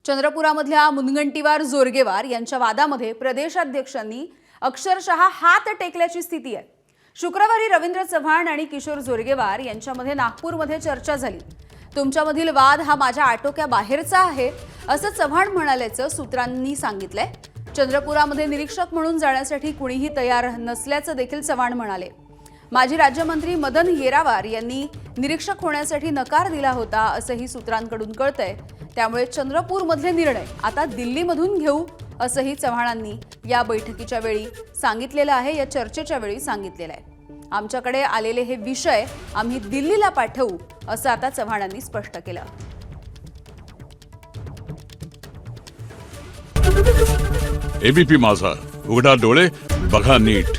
चंद्रपुरामधल्या मुनगंटीवार जोरगेवार यांच्या वादामध्ये प्रदेशाध्यक्षांनी अक्षरशः हात टेकल्याची स्थिती आहे। शुक्रवारी रवींद्र चव्हाण आणि किशोर जोरगेवार यांच्यामध्ये नागपूरमध्ये चर्चा झाली। तुमच्यामधील वाद हा माझ्या आटोक्याबाहेरचा आहे असं चव्हाण म्हणाल्याचं सूत्रांनी सांगितलंय। चंद्रपुरामध्ये निरीक्षक म्हणून जाण्यासाठी कुणीही तयार नसल्याचं देखील चव्हाण म्हणाले। माजी राज्यमंत्री मदन येरावार यांनी निरीक्षक होण्यासाठी नकार दिला होता असंही सूत्रांकडून कळतंय। त्यामुळे चंद्रपूरमधले निर्णय आता दिल्लीमधून घेऊ असंही चव्हाणांनी या बैठकीच्या वेळी सांगितलेलं आहे, या चर्चेच्या वेळी सांगितलेलं आहे। आमच्याकडे आलेले हे विषय आम्ही दिल्लीला पाठवू असं आता चव्हाणांनी स्पष्ट केलं। एबीपी माझा, उघडा डोळे बघा नीट।